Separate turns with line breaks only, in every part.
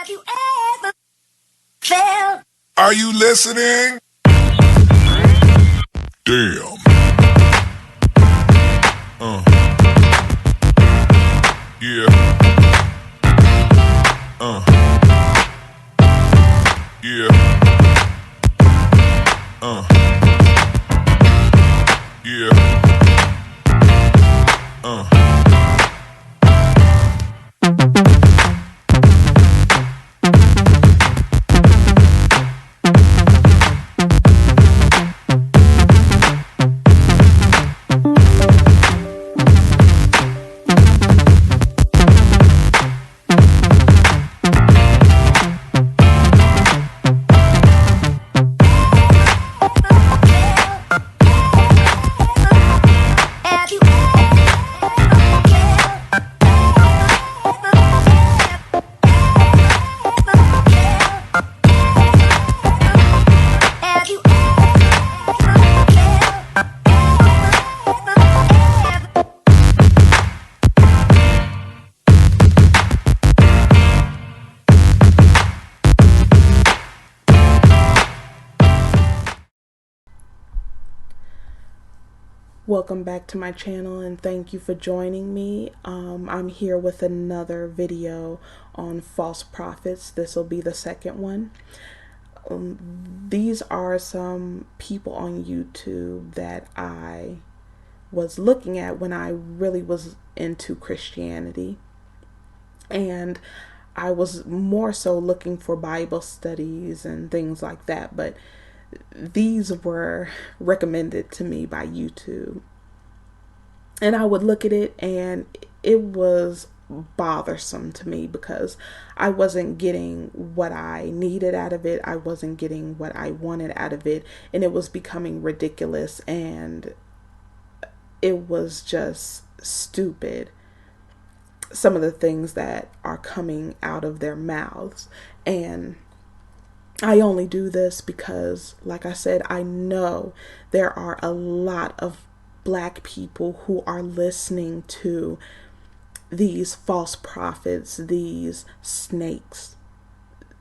Have you ever felt?
Are you listening? Damn. Yeah. Yeah. Yeah.
Have you
Welcome back to my channel and thank you for joining me. I'm here with another video on false prophets. This will be the second one. These are some people on YouTube that I was looking at when I really was into Christianity. And I was more so looking for Bible studies and things like that, but these were recommended to me by YouTube. And I would look at it and it was bothersome to me because I wasn't getting what I needed out of it. I wasn't getting what I wanted out of it. And it was becoming ridiculous and it was just stupid. Some of the things that are coming out of their mouths. And I only do this because, like I said, I know there are a lot of Black people who are listening to these false prophets, these snakes.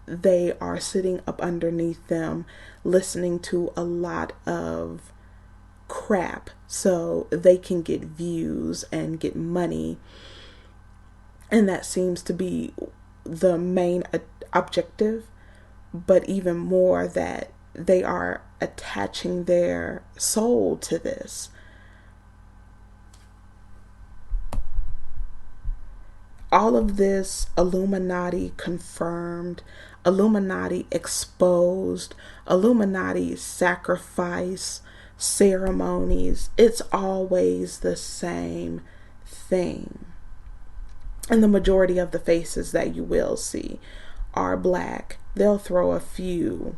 They are sitting up underneath them, listening to a lot of crap so they can get views and get money. And that seems to be the main objective. But even more that they are attaching their soul to this. All of this Illuminati Confirmed, Illuminati Exposed, Illuminati sacrifice ceremonies, it's always the same thing. And the majority of the faces that you will see are Black. They'll throw a few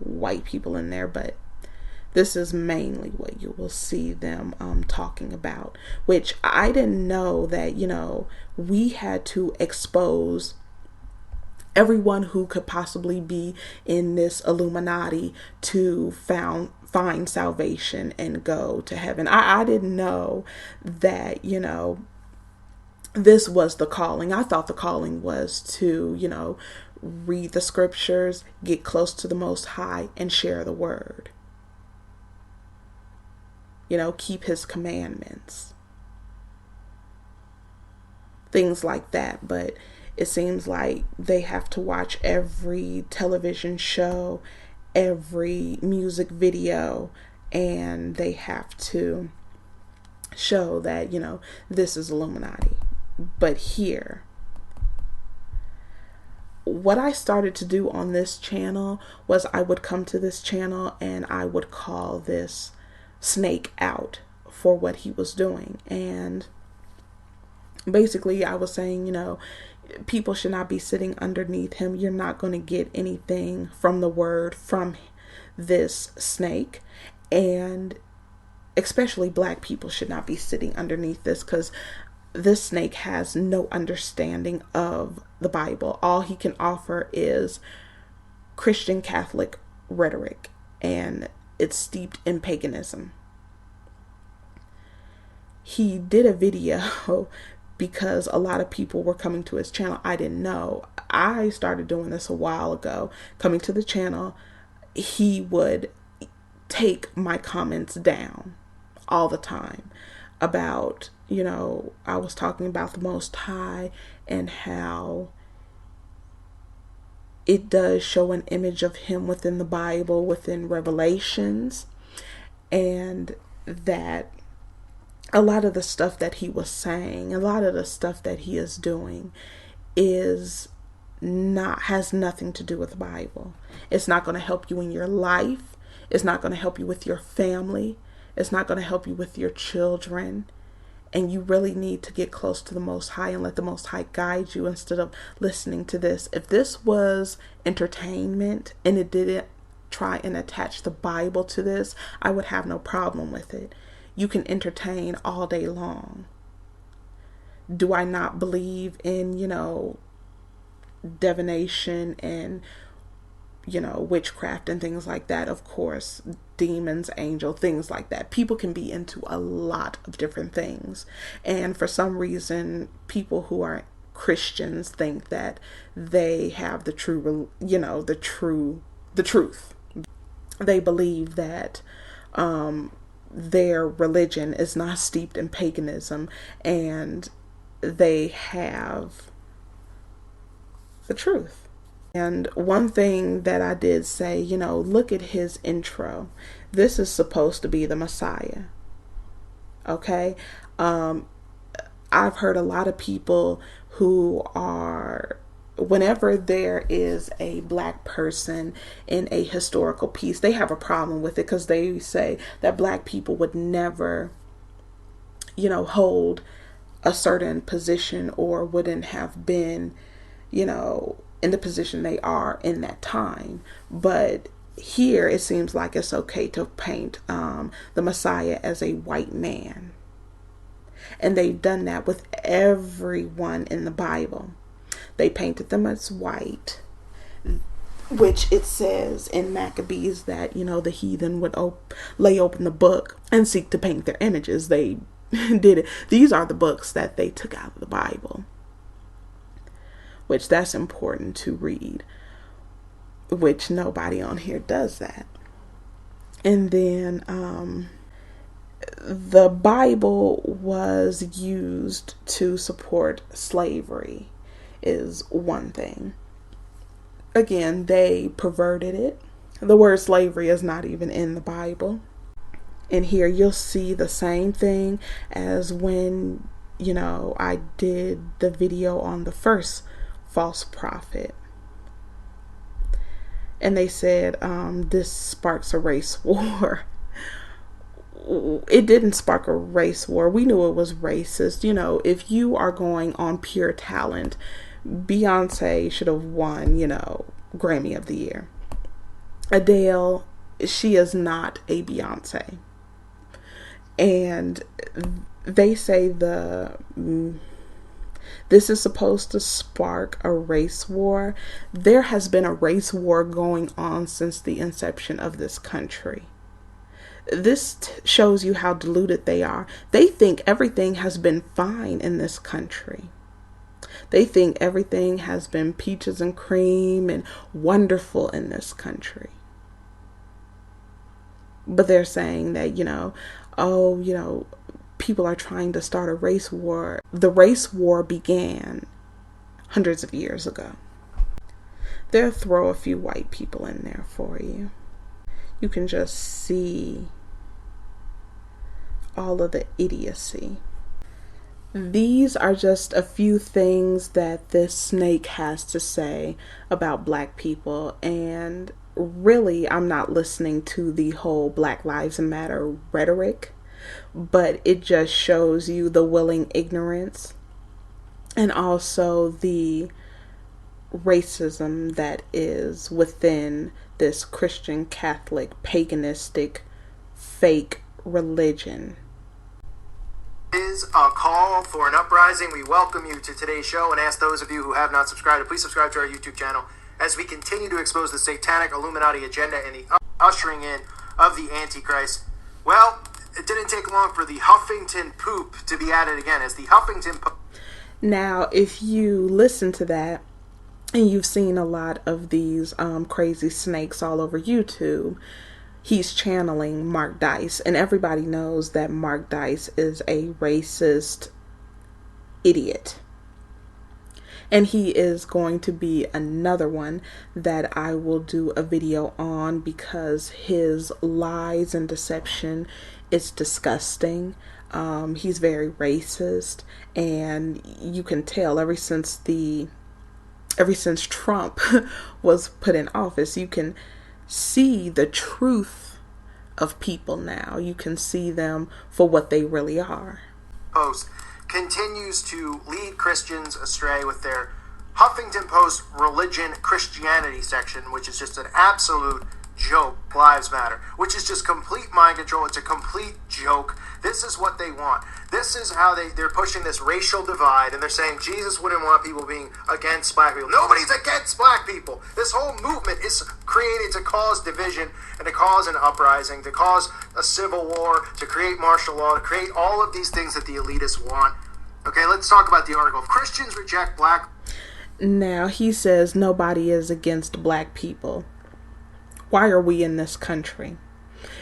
white people in there, but this is mainly what you will see them talking about, which I didn't know that, we had to expose everyone who could possibly be in this Illuminati to find salvation and go to heaven. I didn't know that, this was the calling. I thought the calling was to, read the scriptures, get close to the Most High, and share the word. Keep his commandments. Things like that. But it seems like they have to watch every television show, every music video, and they have to show that, this is Illuminati. But here, what I started to do on this channel was I would come to this channel and I would call this snake out for what he was doing. And basically I was saying, people should not be sitting underneath him. You're not going to get anything from the word from this snake. And especially Black people should not be sitting underneath this, because this snake has no understanding of the Bible. All he can offer is Christian Catholic rhetoric, and it's steeped in paganism. He did a video because a lot of people were coming to his channel. I didn't know. I started doing this a while ago. Coming to the channel, he would take my comments down all the time about, I was talking about the Most High and how it does show an image of him within the Bible, within Revelations, and that a lot of the stuff that he was saying, a lot of the stuff that he is doing has nothing to do with the Bible. It's not going to help you in your life. It's not going to help you with your family. It's not going to help you with your children. And you really need to get close to the Most High and let the Most High guide you instead of listening to this. If this was entertainment and it didn't try and attach the Bible to this, I would have no problem with it. You can entertain all day long. Do I not believe in, divination and, witchcraft and things like that? Of course, demons, angel, things like that. People can be into a lot of different things. And for some reason, people who are Christians think that they have the truth. They believe that, their religion is not steeped in paganism and they have the truth. And one thing that I did say, look at his intro. This is supposed to be the Messiah. Okay? I've heard a lot of people who are, whenever there is a black person in a historical piece, they have a problem with it because they say that black people would never, hold a certain position or wouldn't have been, in the position they are in that time. But here it seems like it's okay to paint the Messiah as a white man. And they've done that with everyone in the Bible. They painted them as white, which it says in Maccabees that, the heathen would lay open the book and seek to paint their images. They did it. These are the books that they took out of the Bible, which that's important to read, which nobody on here does that. And then the Bible was used to support slavery is one thing. Again, they perverted it. The word slavery is not even in the Bible. And here you'll see the same thing as when, I did the video on the first false prophet. And they said this sparks a race war. It didn't spark a race war. We knew it was racist. If you are going on pure talent, Beyonce should have won, Grammy of the Year. Adele, she is not a Beyonce. And they say this is supposed to spark a race war. There has been a race war going on since the inception of this country. This shows you how deluded they are. They think everything has been fine in this country. They think everything has been peaches and cream and wonderful in this country. But they're saying that, people are trying to start a race war. The race war began hundreds of years ago. They'll throw a few white people in there for you. You can just see all of the idiocy. These are just a few things that this snake has to say about black people. And really, I'm not listening to the whole Black Lives Matter rhetoric, but it just shows you the willing ignorance and also the racism that is within this Christian, Catholic, paganistic, fake religion.
Is a call for an uprising. We welcome you to today's show and ask those of you who have not subscribed to please subscribe to our YouTube channel as we continue to expose the satanic Illuminati agenda and the ushering in of the Antichrist. Well, it didn't take long for the Huffington poop to be added again, as the Huffington
Now, if you listen to that, and you've seen a lot of these crazy snakes all over YouTube, he's channeling Mark Dice. And everybody knows that Mark Dice is a racist idiot. And he is going to be another one that I will do a video on, because his lies and deception is disgusting. He's very racist, and you can tell ever since Trump was put in office, you can see the truth of people now. You can see them for what they really are.
Post continues to lead Christians astray with their Huffington Post religion Christianity section, which is just an absolute joke. Lives Matter, which is just complete mind control. It's a complete joke. This is what they want. This is how they're pushing this racial divide, and they're saying Jesus wouldn't want people being against black people. Nobody's against black people. This whole movement is created to cause division and to cause an uprising, to cause a civil war, to create martial law, to create all of these things that the elitists want. Okay, let's talk about the article. If Christians reject black...
Now, he says nobody is against black people. Why are we in this country?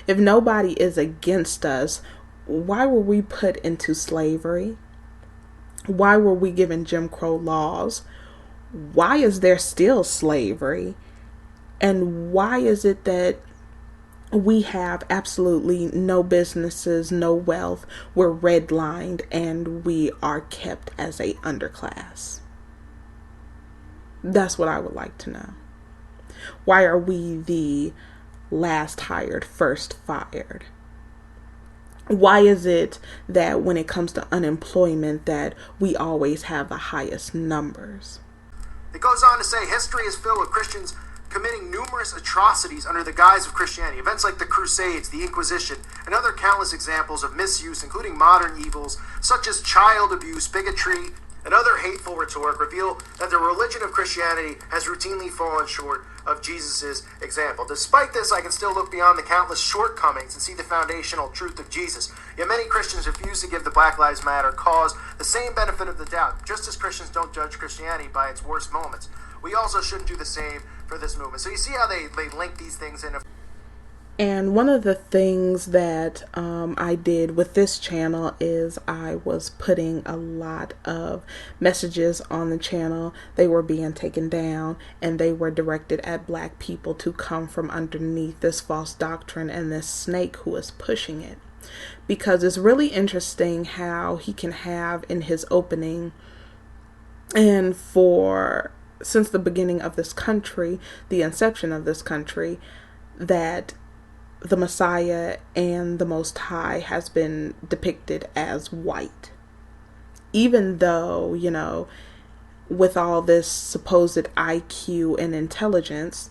If nobody is against us, why were we put into slavery? Why were we given Jim Crow laws? Why is there still slavery? And why is it that we have absolutely no businesses, no wealth, we're redlined, and we are kept as a underclass? That's what I would like to know. Why are we the last hired, first fired? Why is it that when it comes to unemployment that we always have the highest numbers?
It goes on to say history is filled with Christians committing numerous atrocities under the guise of Christianity. Events like the Crusades, the Inquisition, and other countless examples of misuse, including modern evils such as child abuse, bigotry, and other hateful rhetoric, reveal that the religion of Christianity has routinely fallen short of Jesus' example. Despite this, I can still look beyond the countless shortcomings and see the foundational truth of Jesus. Yet many Christians refuse to give the Black Lives Matter cause the same benefit of the doubt. Just as Christians don't judge Christianity by its worst moments, we also shouldn't do the same for this movement. So you see how they link these things in.
And one of the things that I did with this channel is I was putting a lot of messages on the channel. They were being taken down, and they were directed at black people to come from underneath this false doctrine and this snake who is pushing it. Because it's really interesting how he can have in his opening, and since the beginning of this country, the inception of this country, that the Messiah and the Most High has been depicted as white. Even though, with all this supposed IQ and intelligence,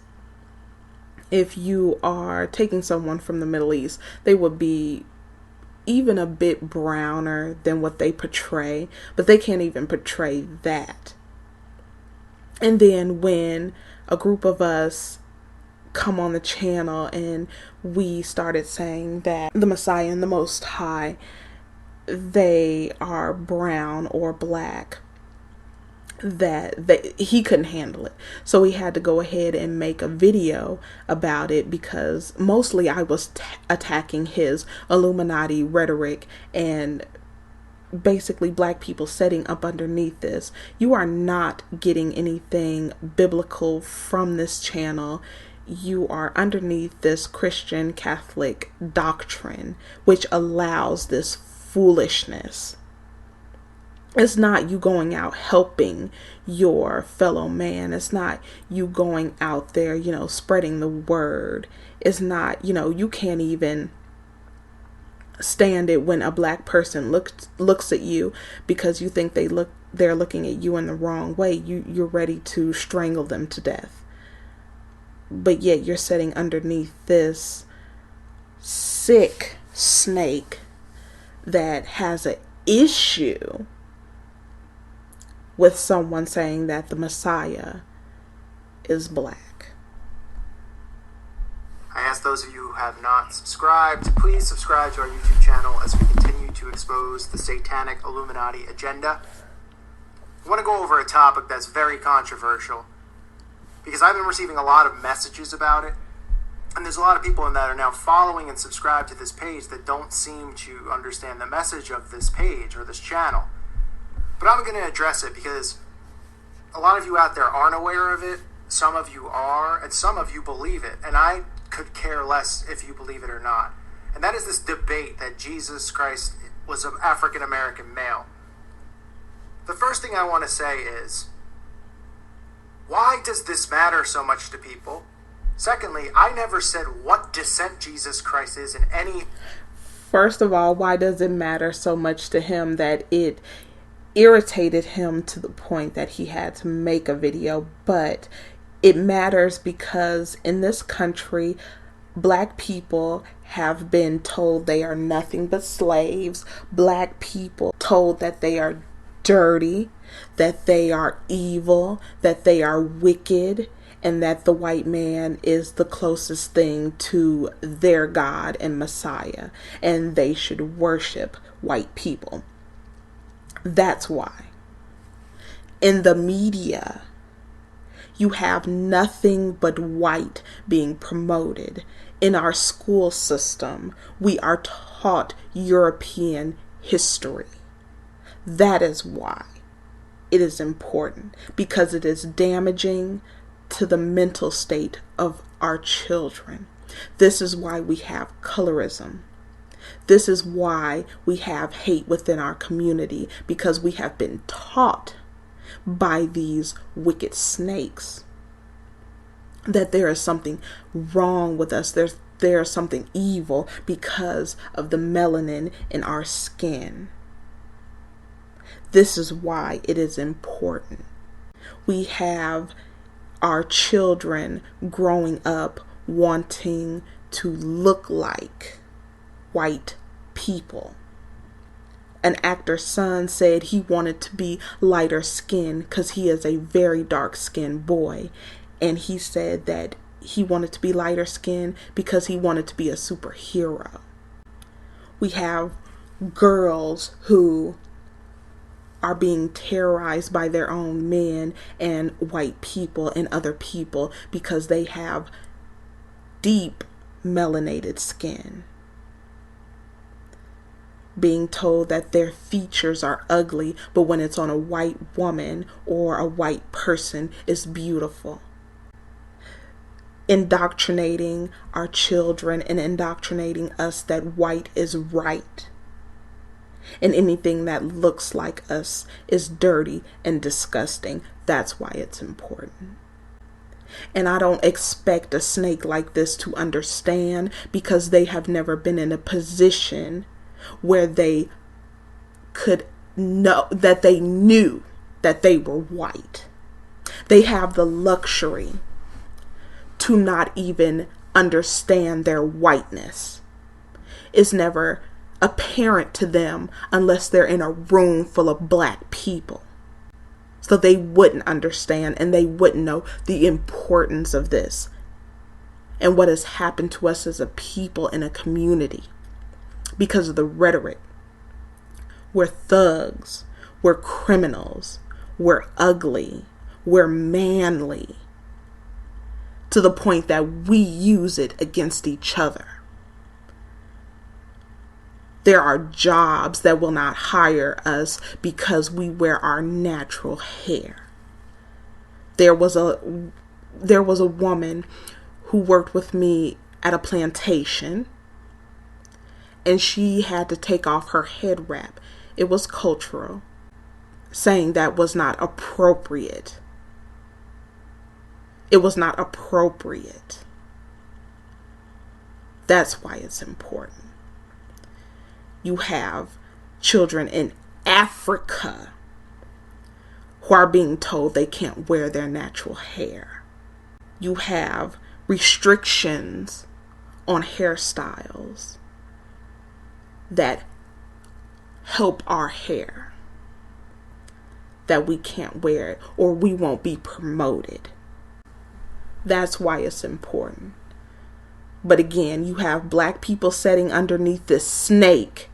if you are taking someone from the Middle East, they would be even a bit browner than what they portray, but they can't even portray that. And then when a group of us come on the channel and we started saying that the Messiah and the Most High, they are brown or black, that he couldn't handle it. So he had to go ahead and make a video about it, because mostly I was attacking his Illuminati rhetoric and basically black people setting up underneath this. You are not getting anything biblical from this channel. You are underneath this Christian Catholic doctrine, which allows this foolishness. It's not you going out helping your fellow man. It's not you going out there, spreading the word. It's not, you can't even stand it when a black person looks at you because you think they're looking at you in the wrong way. You're ready to strangle them to death. But yet you're sitting underneath this sick snake that has an issue with someone saying that the Messiah is black.
I ask those of you who have not subscribed to please subscribe to our YouTube channel as we continue to expose the satanic Illuminati agenda. I want to go over a topic that's very controversial because I've been receiving a lot of messages about it. And there's a lot of people that are now following and subscribed to this page that don't seem to understand the message of this page or this channel. But I'm going to address it because a lot of you out there aren't aware of it. Some of you are, and some of you believe it. And I could care less if you believe it or not. And that is this debate that Jesus Christ was an African American male. The first thing I want to say is, why does this matter so much to people? Secondly, I never said what descent Jesus Christ is in any...
First of all, why does it matter so much to him that it irritated him to the point that he had to make a video? But it matters because in this country, Black people have been told they are nothing but slaves. Black people told that they are dirty, that they are evil, that they are wicked, and that the white man is the closest thing to their God and Messiah, and they should worship white people. That's why. In the media, you have nothing but white being promoted. In our school system, we are taught European history. That is why it is important, because it is damaging to the mental state of our children. This is why we have colorism. This is why we have hate within our community, because we have been taught by these wicked snakes that there is something wrong with us. There is something evil because of the melanin in our skin. This is why it is important. We have our children growing up wanting to look like white people. An actor's son said he wanted to be lighter skinned because he is a very dark skinned boy. And he said that he wanted to be lighter skinned because he wanted to be a superhero. We have girls who are being terrorized by their own men and white people and other people because they have deep melanated skin. Being told that their features are ugly, but when it's on a white woman or a white person, it's beautiful. Indoctrinating our children and indoctrinating us that white is right. And anything that looks like us is dirty and disgusting. That's why it's important. And I don't expect a snake like this to understand, because they have never been in a position where they could know that they knew that they were white. They have the luxury to not even understand their whiteness. It's never apparent to them unless they're in a room full of black people. So they wouldn't understand and they wouldn't know the importance of this and what has happened to us as a people in a community because of the rhetoric. We're thugs, we're criminals, we're ugly, we're manly, to the point that we use it against each other. There are jobs that will not hire us because we wear our natural hair. There was a woman who worked with me at a plantation, and she had to take off her head wrap. It was cultural, saying that was not appropriate. It was not appropriate. That's why it's important. You have children in Africa who are being told they can't wear their natural hair. You have restrictions on hairstyles that help our hair, that we can't wear it or we won't be promoted. That's why it's important. But again, you have black people sitting underneath this snake,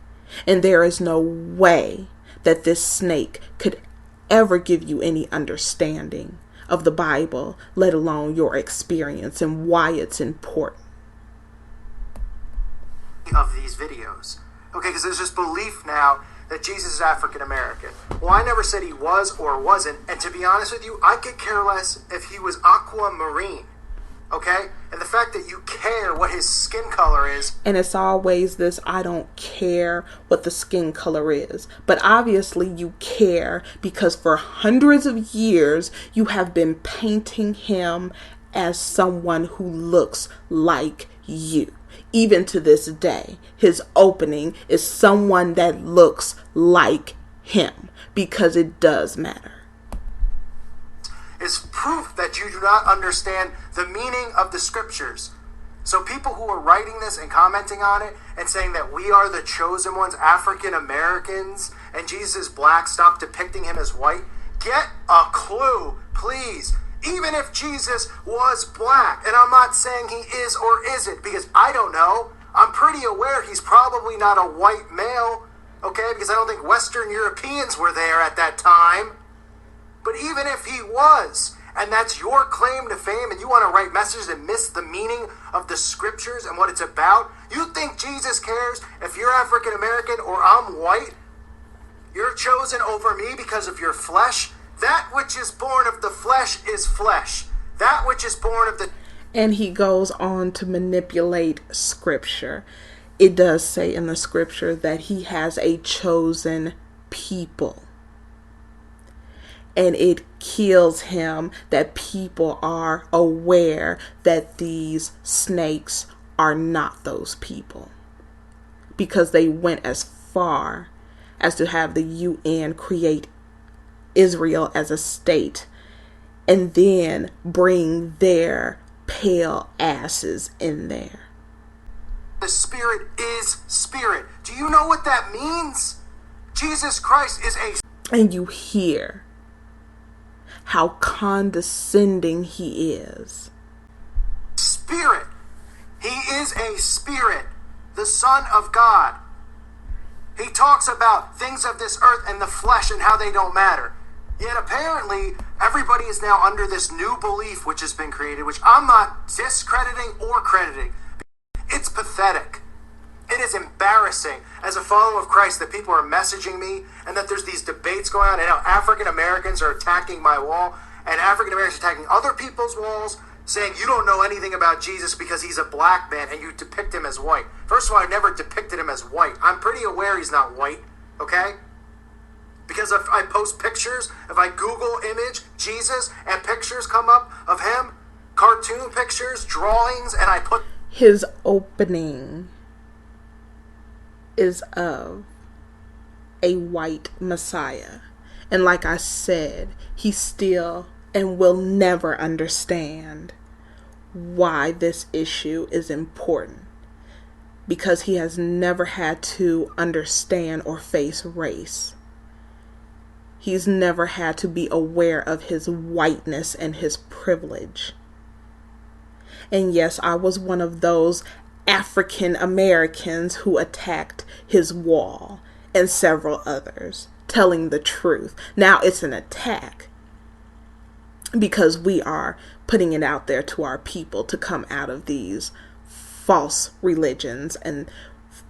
and there is no way that this snake could ever give you any understanding of the Bible, let alone your experience and why it's important.
Of these videos. Okay, because there's this belief now that Jesus is African American. Well, I never said he was or wasn't, and to be honest with you, I could care less if he was aquamarine. Okay? And the fact that you care what his skin color is.
And it's always this, I don't care what the skin color is. But obviously you care because for hundreds of years you have been painting him as someone who looks like you. Even to this day, his opening is someone that looks like him, because it does matter.
Is proof that you do not understand the meaning of the scriptures. So people who are writing this and commenting on it and saying that we are the chosen ones, African Americans, and Jesus is black, stop depicting him as white. Get a clue, please. Even if Jesus was black, and I'm not saying he is or isn't, because I don't know. I'm pretty aware he's probably not a white male, okay, because I don't think Western Europeans were there at that time. But even if he was, and that's your claim to fame, and you want to write messages and miss the meaning of the scriptures and what it's about, you think Jesus cares if you're African American or I'm white? You're chosen over me because of your flesh? That which is born of the flesh is flesh. That which is born of the...
And he goes on to manipulate scripture. It does say in the scripture that he has a chosen people. And it kills him that people are aware that these snakes are not those people. Because they went as far as to have the UN create Israel as a state and then bring their pale asses in there.
The spirit is spirit. Do you know what that means? Jesus Christ is a...
And you hear how condescending he is.
Spirit. He is a spirit, the Son of God. He talks about things of this earth and the flesh and how they don't matter. Yet apparently everybody is now under this new belief which has been created, which I'm not discrediting or crediting. It's pathetic. It is embarrassing as a follower of Christ that people are messaging me and that there's these debates going on and how African Americans are attacking my wall and African Americans are attacking other people's walls, saying you don't know anything about Jesus because he's a black man and you depict him as white. First of all, I never depicted him as white. I'm pretty aware he's not white, okay? Because if I post pictures, if I Google image Jesus and pictures come up of him, cartoon pictures, drawings, and I put...
His opening is of a white Messiah. And like I said, he still and will never understand why this issue is important. Because he has never had to understand or face race. He's never had to be aware of his whiteness and his privilege. And yes, I was one of those African Americans who attacked his wall and several others, telling the truth. Now it's an attack because we are putting it out there to our people to come out of these false religions and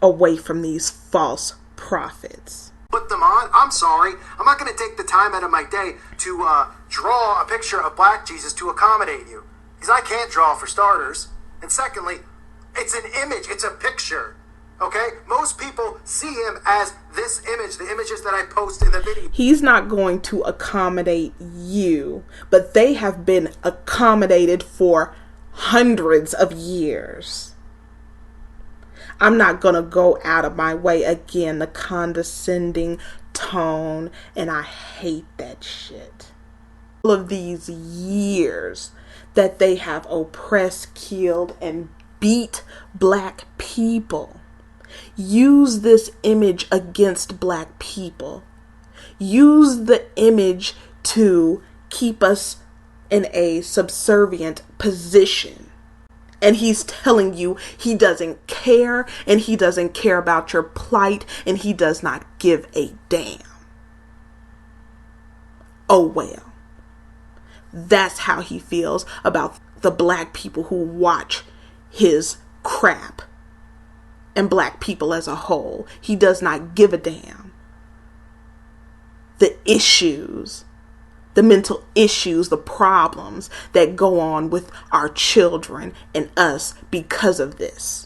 away from these false prophets.
Put them on. I'm sorry. I'm not going to take the time out of my day to draw a picture of black Jesus to accommodate you. Because I can't draw for starters. And secondly, it's an image. It's a picture. Okay? Most people see him as this image, the images that I post in the video.
He's not going to accommodate you, but they have been accommodated for hundreds of years. I'm not going to go out of my way again, the condescending tone, and I hate that shit. All of these years that they have oppressed, killed, and beat black people. Use this image against black people. Use the image to keep us in a subservient position. And he's telling you he doesn't care, and he doesn't care about your plight, and he does not give a damn. oh well. That's how he feels about the black people who watch his crap and black people as a whole. He does not give a damn. The issues, the mental issues, the problems that go on with our children and us because of this.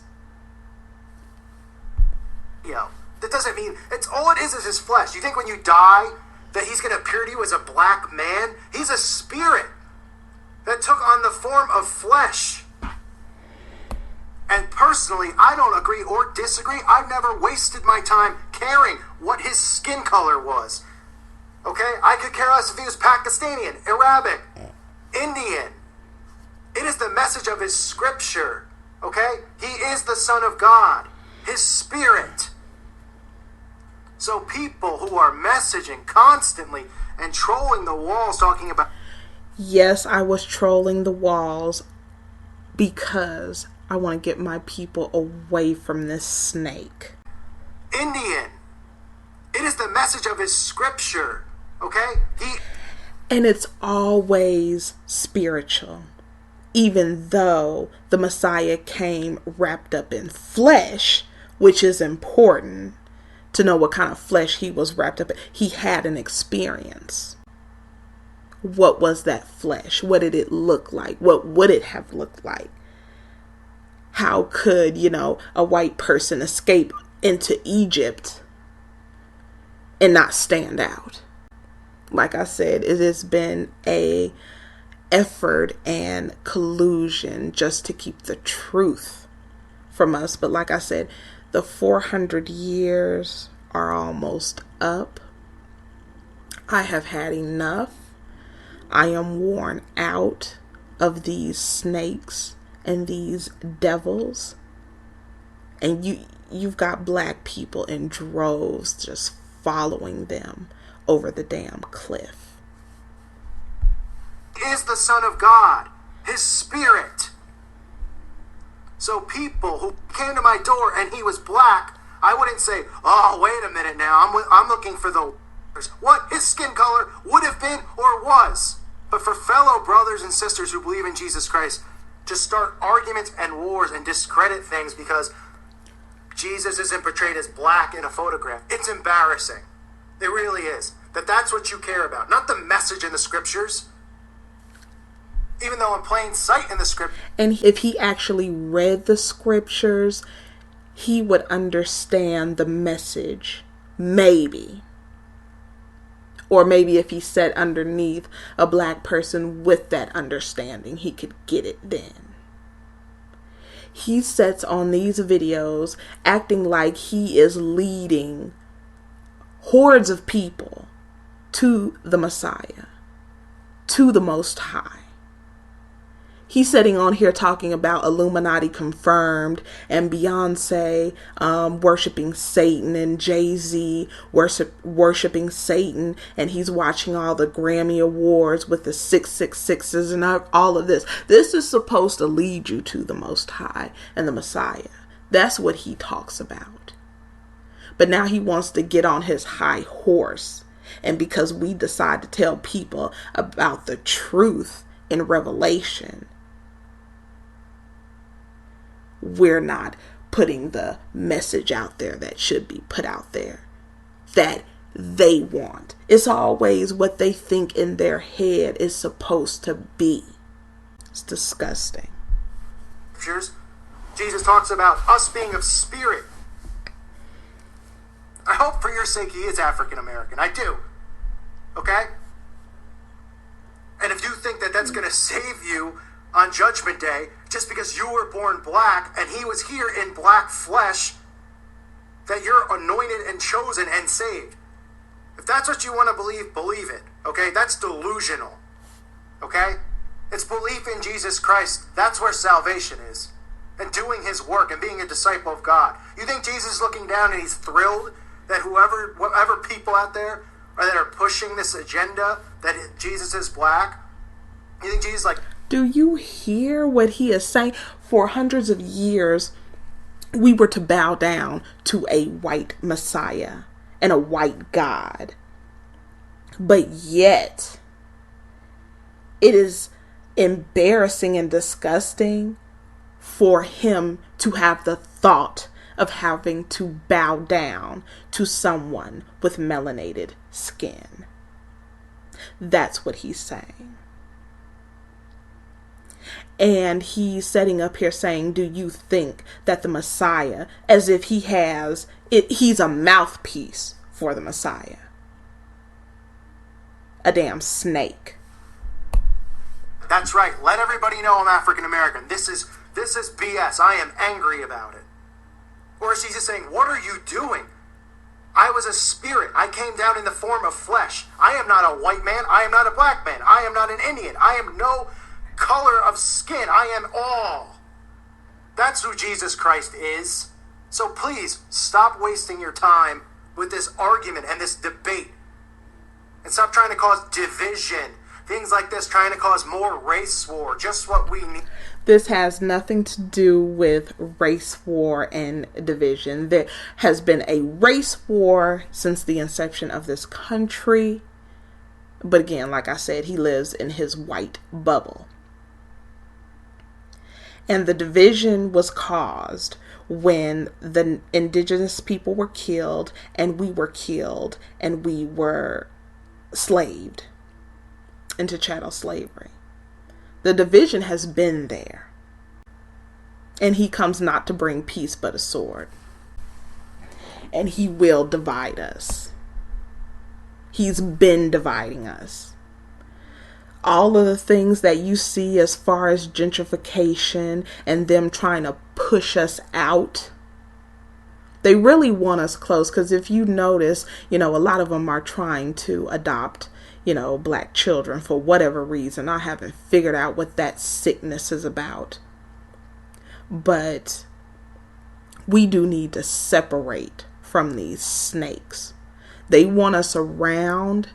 That doesn't mean, it's all it is his flesh. You think when you die that he's going to appear to you as a black man? He's a spirit that took on the form of flesh. And personally, I don't agree or disagree. I've never wasted my time caring what his skin color was. Okay? I could care less if he was Pakistani, Arabic, Indian. It is the message of his scripture. Okay? He is the Son of God. His spirit. So people who are messaging constantly and trolling the walls talking about...
Yes, I was trolling the walls because I want to get my people away from this snake.
Indian. It is the message of his scripture. Okay?
And it's always spiritual. Even though the Messiah came wrapped up in flesh, which is important to know what kind of flesh he was wrapped up in. He had an experience. What was that flesh? What did it look like? What would it have looked like? How could, a white person escape into Egypt and not stand out? Like I said, it has been a effort and collusion just to keep the truth from us. But like I said, the 400 years are almost up. I have had enough. I am worn out of these snakes and these devils. And you've got black people in droves just following them over the damn cliff.
He is the Son of God, his spirit. So people who came to my door and he was black, I wouldn't say, oh, wait a minute now, I'm looking for what his skin color would have been or was. But for fellow brothers and sisters who believe in Jesus Christ, to start arguments and wars and discredit things because Jesus isn't portrayed as black in a photograph, it's embarrassing. It really is. That's what you care about, not the message in the scriptures. Even though in plain sight in the script.
And if he actually read the scriptures, he would understand the message. Maybe. Or maybe if he sat underneath a black person with that understanding, he could get it then. He sits on these videos acting like he is leading hordes of people to the Messiah, to the Most High. He's sitting on here talking about Illuminati Confirmed and Beyonce worshiping Satan and Jay-Z worshiping Satan, and he's watching all the Grammy Awards with the 666s and all of this. This is supposed to lead you to the Most High and the Messiah. That's what he talks about. But now he wants to get on his high horse, and because we decide to tell people about the truth in Revelation, we're not putting the message out there that should be put out there, that they want. It's always what they think in their head is supposed to be. It's disgusting.
Jesus talks about us being of spirit. I hope for your sake he is African American. I do. Okay? And if you think that that's going to save you on Judgment Day, just because you were born black and he was here in black flesh, that you're anointed and chosen and saved. If that's what you want to believe, believe it. Okay? That's delusional. Okay? It's belief in Jesus Christ. That's where salvation is. And doing his work and being a disciple of God. You think Jesus is looking down and he's thrilled that whatever people out there that are pushing this agenda that Jesus is black? You think Jesus is like...
Do you hear what he is saying? For hundreds of years, we were to bow down to a white Messiah and a white God. But yet, it is embarrassing and disgusting for him to have the thought of having to bow down to someone with melanated skin. That's what he's saying. And he's setting up here saying, do you think that the Messiah, as if he's a mouthpiece for the Messiah? A damn snake.
That's right. Let everybody know I'm African American. This is BS. I am angry about it. Or is he just saying, what are you doing? I was a spirit. I came down in the form of flesh. I am not a white man. I am not a black man. I am not an Indian. I am no color of skin. I am all. That's who Jesus Christ is. So please stop wasting your time with this argument and this debate. And stop trying to cause division. Things like this, trying to cause more race war. Just what we need.
This has nothing to do with race war and division. There has been a race war since the inception of this country. But again, like I said, he lives in his white bubble. And the division was caused when the indigenous people were killed and we were killed and we were slaved into chattel slavery. The division has been there. And he comes not to bring peace but a sword. And he will divide us. He's been dividing us. All of the things that you see as far as gentrification and them trying to push us out, they really want us close. Because if you notice, a lot of them are trying to adopt black children for whatever reason. I haven't figured out what that sickness is about. But we do need to separate from these snakes. They want us around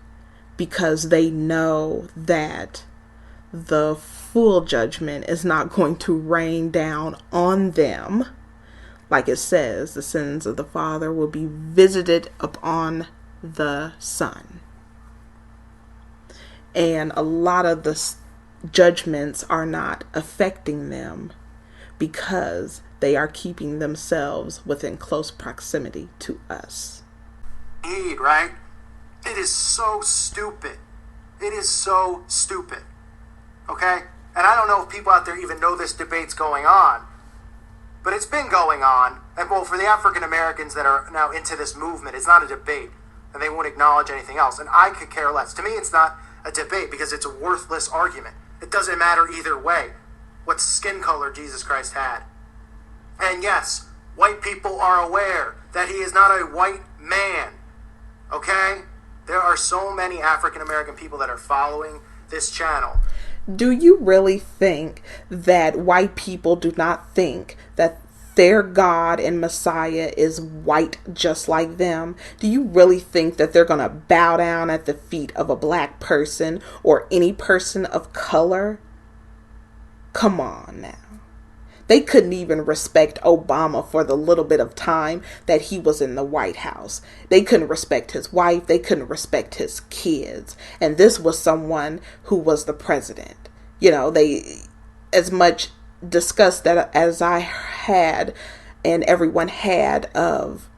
because they know that the full judgment is not going to rain down on them. Like it says, the sins of the father will be visited upon the son. And a lot of the judgments are not affecting them because they are keeping themselves within close proximity to us.
Right? It is so stupid. It is so stupid. Okay? And I don't know if people out there even know this debate's going on, but it's been going on. And well, for the African Americans that are now into this movement, it's not a debate, and they won't acknowledge anything else. And I could care less. To me, it's not a debate because it's a worthless argument. It doesn't matter either way what skin color Jesus Christ had. And yes, white people are aware that he is not a white man. Okay? There are so many African American people that are following this channel.
Do you really think that white people do not think that their God and Messiah is white just like them? Do you really think that they're going to bow down at the feet of a black person or any person of color? Come on now. They couldn't even respect Obama for the little bit of time that he was in the White House. They couldn't respect his wife. They couldn't respect his kids. And this was someone who was the president. They, as much disgust that as I had and everyone had of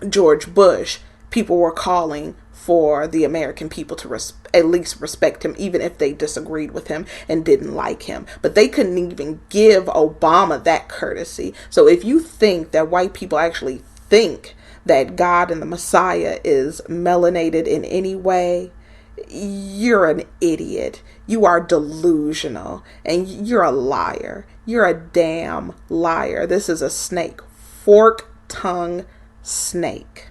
George Bush, people were calling for the American people to at least respect him, even if they disagreed with him and didn't like him. But they couldn't even give Obama that courtesy. So if you think that white people actually think that God and the Messiah is melanated in any way, you're an idiot. You are delusional and you're a liar. You're a damn liar. This is a snake, fork-tongued snake.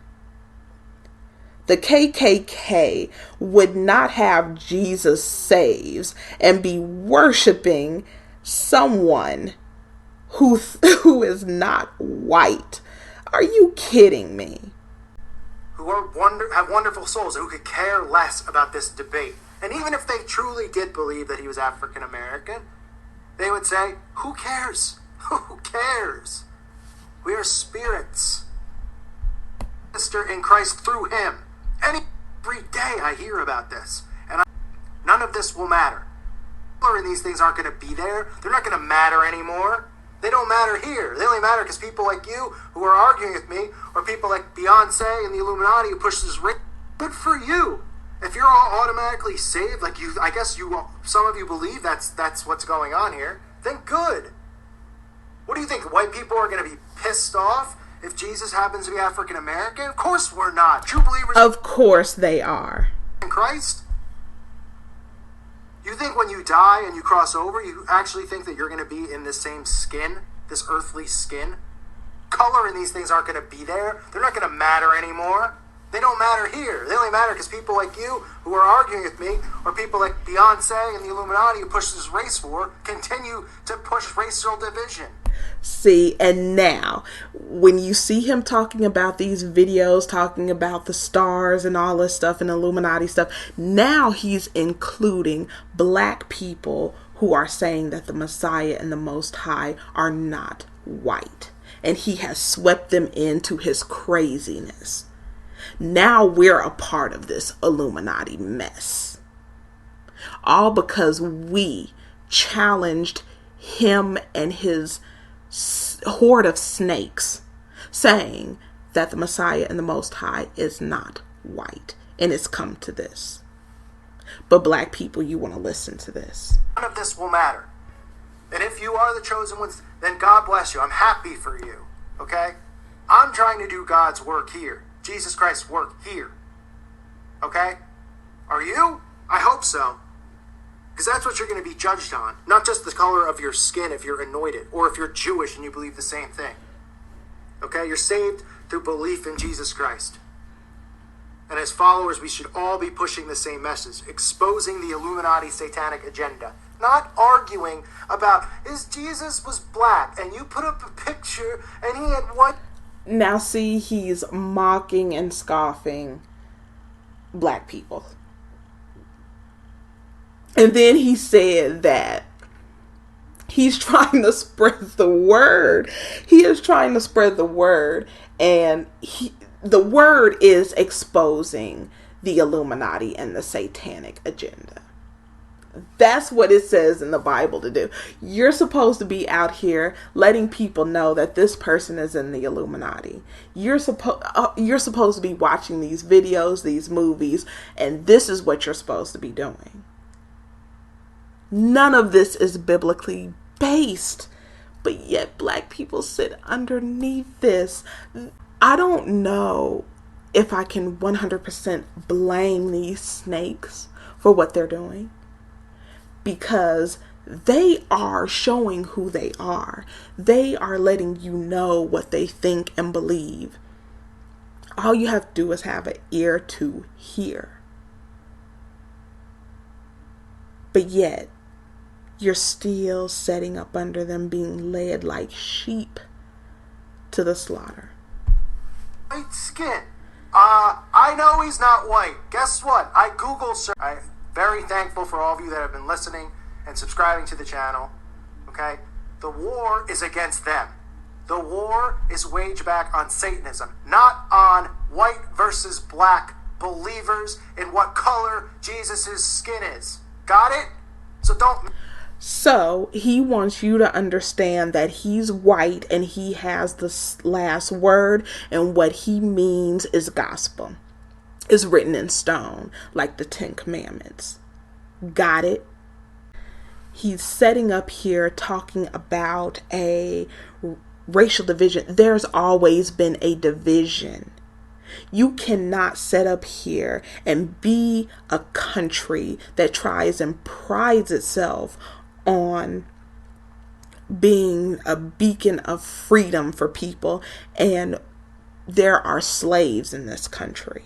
The KKK would not have Jesus saves and be worshiping someone who is not white. Are you kidding me?
Who have wonderful souls, who could care less about this debate. And even if they truly did believe that he was African American, they would say, who cares? Who cares? We are spirits. Sister in Christ through him. Every day I hear about this, and none of this will matter. And these things aren't going to be there. They're not going to matter anymore. They don't matter here. They only matter because people like you who are arguing with me, or people like Beyonce and the Illuminati who push this race. Good for you. If you're all automatically saved, like you, I guess you, some of you believe that's what's going on here, then good. What do you think? White people are going to be pissed off if Jesus happens to be African American? Of course we're not. True believers.
Of course they are.
In Christ. You think when you die and you cross over, you actually think that you're going to be in this same skin, this earthly skin? Color and these things aren't going to be there. They're not going to matter anymore. They don't matter here. They only matter because people like you who are arguing with me, or people like Beyonce and the Illuminati who push this race war, continue to push racial division.
See, and now, when you see him talking about these videos, talking about the stars and all this stuff and Illuminati stuff, now he's including black people who are saying that the Messiah and the Most High are not white. And he has swept them into his craziness. Now we're a part of this Illuminati mess. All because we challenged him and his horde of snakes, saying that the Messiah and the Most High is not white. And it's come to this. But black people, you want to listen to this.
None of this will matter. And if you are the chosen ones, then God bless you. I'm happy for you. Okay? I'm trying to do God's work here. Jesus Christ's work here. Okay? Are you? I hope so. Because that's what you're going to be judged on. Not just the color of your skin if you're anointed, or if you're Jewish and you believe the same thing. Okay? You're saved through belief in Jesus Christ. And as followers, we should all be pushing the same message, exposing the Illuminati satanic agenda. Not arguing about, is Jesus was black, and you put up a picture, and he had white.
Now see, he's mocking and scoffing black people. And then he said that he's trying to spread the word. He is trying to spread the word. And the word is exposing the Illuminati and the satanic agenda. That's what it says in the Bible to do. You're supposed to be out here letting people know that this person is in the Illuminati. You're supposed to be watching these videos, these movies, and this is what you're supposed to be doing. None of this is biblically based, but yet black people sit underneath this. I don't know if I can 100% blame these snakes for what they're doing, because they are showing who they are. They are letting you know what they think and believe. All you have to do is have an ear to hear. But yet, you're still setting up under them, being led like sheep to the slaughter.
White skin. I know he's not white. Guess what? I Google search. I'm very thankful for all of you that have been listening and subscribing to the channel. Okay? The war is against them. The war is waged back on Satanism, not on white versus black believers in what color Jesus' skin is. Got it?
So he wants you to understand that he's white and he has the last word, and what he means is gospel. It's written in stone, like the 10 Commandments. Got it? He's setting up here talking about a racial division. There's always been a division. You cannot set up here and be a country that tries and prides itself on being a beacon of freedom for people, and there are slaves in this country.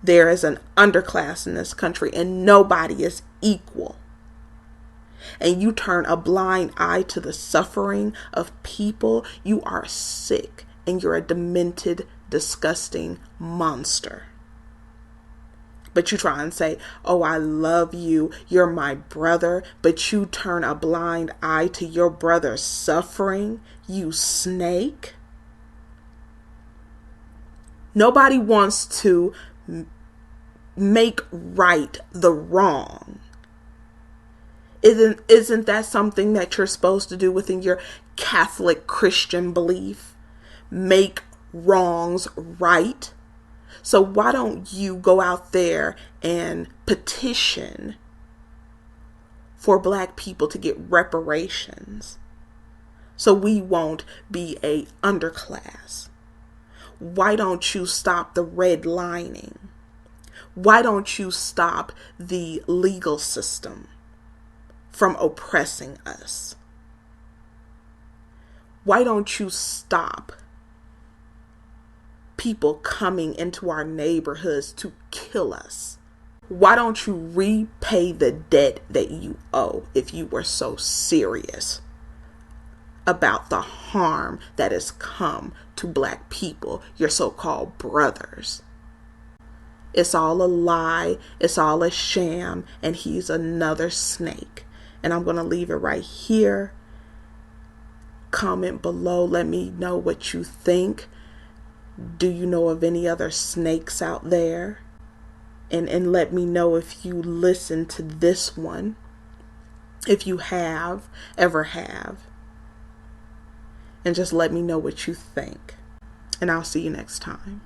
There is an underclass in this country, and nobody is equal. And you turn a blind eye to the suffering of people. You are sick, and you're a demented, disgusting monster. But you try and say, oh, I love you, you're my brother, but you turn a blind eye to your brother's suffering, you snake. Nobody wants to make right the wrong. Isn't that something that you're supposed to do within your Catholic Christian belief? Make wrongs right. So why don't you go out there and petition for Black people to get reparations so we won't be a underclass? Why don't you stop the redlining? Why don't you stop the legal system from oppressing us? Why don't you stop people coming into our neighborhoods to kill us? Why don't you repay the debt that you owe if you were so serious about the harm that has come to Black people, your so-called brothers? It's all a lie. It's all a sham. And he's another snake. And I'm going to leave it right here. Comment below. Let me know what you think. Do you know of any other snakes out there? And let me know if you listen to this one. If you ever have. And just let me know what you think. And I'll see you next time.